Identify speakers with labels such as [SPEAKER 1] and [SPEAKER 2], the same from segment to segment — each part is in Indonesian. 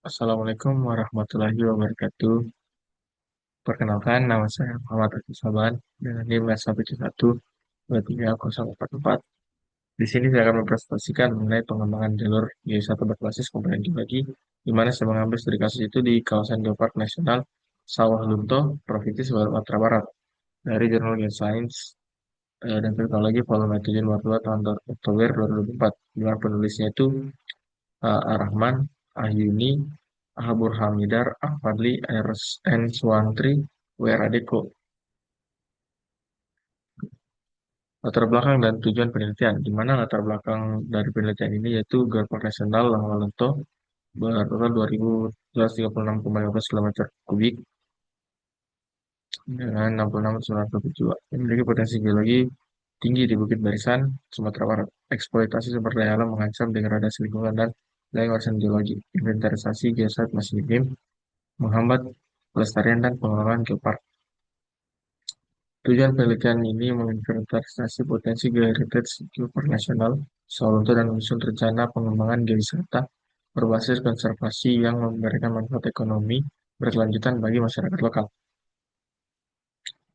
[SPEAKER 1] Assalamualaikum warahmatullahi wabarakatuh. Perkenalkan, nama saya Muhammad Arfi Saban dengan NIM S171230044. Di sini saya akan mempresentasikan mengenai pengembangan jalur G1 berbasis komponen geologi, di mana saya mengambil studi kasus itu di kawasan Geopark Nasional Sawah Lunto, Provinsi Sumatera Barat, dari Jurnal Geoscience dan Teknologi volume 7 nomor 2 tahun Oktober 2024. Di mana penulisnya itu Ar-Rahman, Ahyuni, Ahabur Hamidar, Ahfadli, RSN Suwantri, WR Adeko. Latar belakang dan tujuan penelitian, di mana latar belakang dari penelitian ini yaitu Geopark Nasional Langwalento bertotal 2.236,15 km kubik dengan 66,927 yang memiliki potensi geologi tinggi di Bukit Barisan, Sumatera Barat. Eksploitasi sumber daya alam mengancam degradasi lingkungan dan wilayah warisan geologi. Inventarisasi geosite masih minim, menghambat pelestarian dan pengelolaan geopark. Tujuan penelitian ini menginventarisasi potensi geoheritage geopark nasional Sawalunto dan menyusun rencana pengembangan geowisata berbasis konservasi yang memberikan manfaat ekonomi berkelanjutan bagi masyarakat lokal.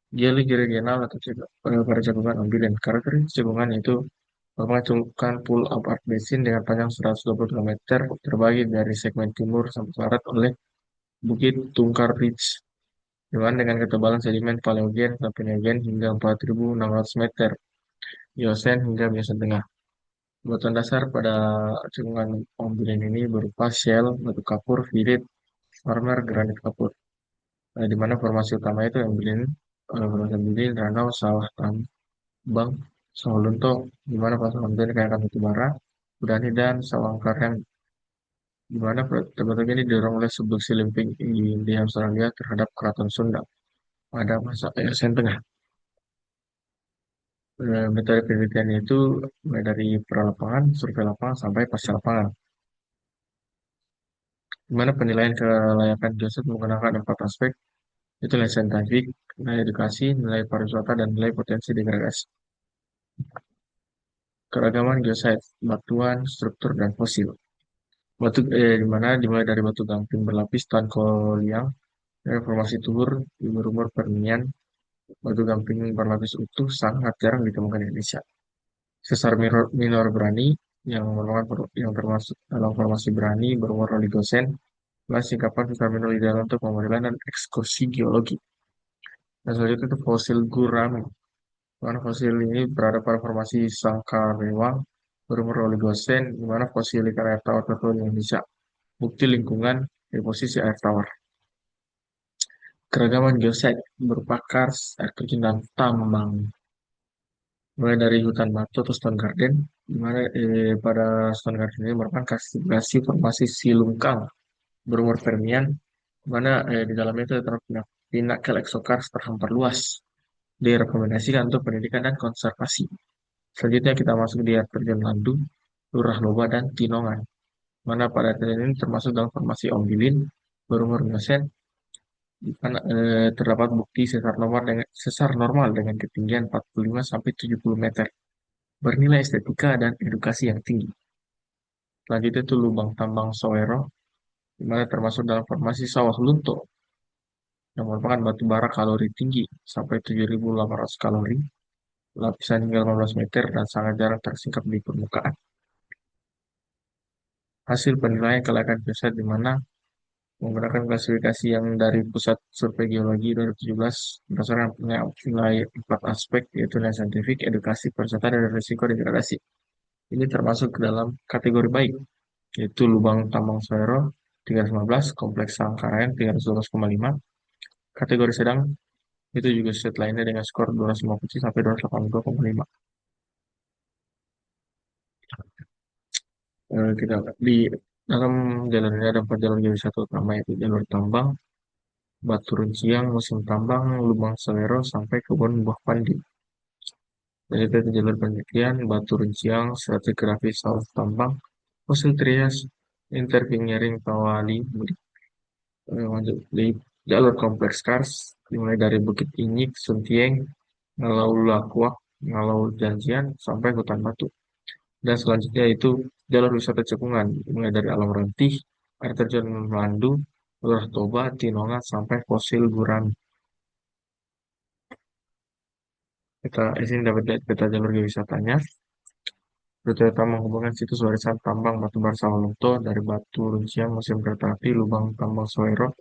[SPEAKER 1] Geologi regional atau pada cekungan ambilen. Karakteristik cekungan itu merupakan cekungan pull up art basin dengan panjang 120 km terbagi dari segmen timur sampai barat oleh Bukit Tungkar Ridge dengan ketebalan sedimen paleogen sampai neogen hingga 4.600 meter, Eosen hingga Miocen tengah. Batuan dasar pada cekungan ambilen ini berupa shell, batu kapur, virit, marmer, granit kapur. Di mana formasi utama itu ambilen, formasi ambilen, ranau, sawah tambang, sawah lunto, di mana pasang ambilen kayakan batu bara, udani dan sawang karang, di mana tempat ini didorong oleh subduksi limping di Australia terhadap Keraton Sunda pada masa Eosen tengah. Metode penelitiannya itu mulai dari pralapangan, survei lapangan, sampai pasca lapangan. Di mana penilaian kelayakan geoset menggunakan 4 aspek, itu nilai saintifik, nilai edukasi, nilai pariwisata, dan nilai potensi degradasi. Keragaman geoset, batuan, struktur, dan fosil. Di mana dimulai dari batu gamping berlapis tanko liang, formasi tuhur, umur-umur Permian, batu gamping berlapis utuh sangat jarang ditemukan di Indonesia. Sesar minor berani yang termasuk dalam formasi berani berumur Oligosen, adalah singkapan sesar minor ideal untuk pemodelan dan ekskursi geologi. Dan selanjutnya itu fosil gurame. Mana fosil ini berada pada formasi Sangkarewang berumur Oligosen, di mana fosil ikan air tawar tertua di Indonesia. Bukti lingkungan deposisi air tawar. Keragaman geoset berupa kars, air terjun, dan tambang. Mulai dari hutan batu atau stone garden, di mana pada stone garden ini merupakan klasifikasi formasi silungkang berumur Permian, di mana di dalamnya itu terdapat Pinnacle exokars terhampar luas, direkomendasikan untuk pendidikan dan konservasi. Selanjutnya kita masuk di air terjun Landung, Lurah Loba, dan Tinongan, mana pada terjun ini termasuk dalam formasi Ombilin berumur Miocen, di mana terdapat bukti sesar normal dengan ketinggian 45 sampai 70 meter, bernilai estetika dan edukasi yang tinggi. Selanjutnya itu lubang tambang Soero, di mana termasuk dalam formasi Sawah Lunto, yang merupakan batu bara kalori tinggi sampai 7.800 kalori, lapisan hingga 15 meter, dan sangat jarang tersingkap di permukaan. Hasil penilaian kelayakan geoset di mana menggunakan klasifikasi yang dari Pusat Survei Geologi 2017 berdasarkan nilai 4 aspek, yaitu nilai saintifik, edukasi, pariwisata, dan risiko degradasi. Ini termasuk ke dalam kategori baik, yaitu lubang tambang Soero 315, kompleks Sangkarayan 312,5. Kategori sedang itu juga set lainnya dengan skor 250 sampai 282,5. Kita di dalam jalur ini ada 4 jalur geowisata utama, yaitu jalur tambang, Batu Runciang, musim tambang, Lubang Selero, sampai kebun buah pandi. Dan itu jalur penelitian, Batu Runciang, stratigrafi sawah tambang, fosil Trias, interpinggering Tawali, lanjut di jalur kompleks kars, dimulai dari Bukit Inyik, Suntieng, Ngalau Lakuak, Ngalau Janjian, sampai hutan batu. Dan selanjutnya itu jalur wisata cekungan, mulai dari Alam Rantih, air terjun Melandu, Lurah Toba, Tinongan, sampai fosil gurami. Kita di sini dapat lihat peta jalur geowisatanya. Rute utama menghubungkan situs warisan tambang batu bara Sawalunto dari Batu Runciang, Museum Kereta Api, Lubang Tambang Soero,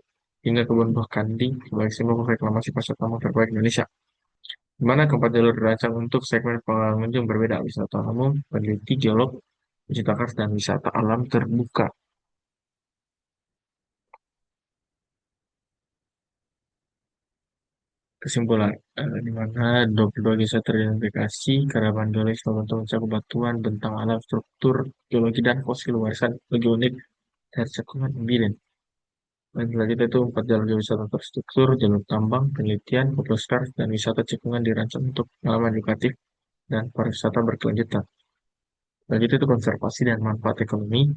[SPEAKER 1] hingga Kebun Buah Kandi sebagai simbol reklamasi pasca tambang terbaik Indonesia. Di mana keempat jalur dirancang untuk segmen pengunjung berbeda, wisata umum, peneliti, geolog, pecinta kars, dan wisata alam terbuka. Kesimpulan, di mana 22 desa teridentifikasi, keragaman geologis membentuk mencakup batuan, bentang alam, struktur, geologi, dan fosil warisan bagi unik dari cekungan Mbilen. Dan selanjutnya itu 4 jalur wisata terstruktur, jalur tambang, penelitian, fotoskar, dan wisata cekungan dirancang untuk pengalaman edukatif dan pariwisata berkelanjutan. Selanjutnya itu konservasi dan manfaat ekonomi,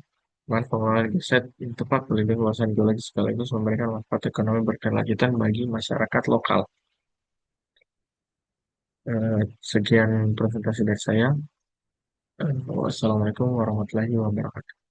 [SPEAKER 1] manfaat pengelolaan geoset yang tepat melindungi kawasan geologis sekaligus memberikan manfaat ekonomi berkelanjutan bagi masyarakat lokal. Sekian presentasi dari saya. Wassalamualaikum warahmatullahi wabarakatuh.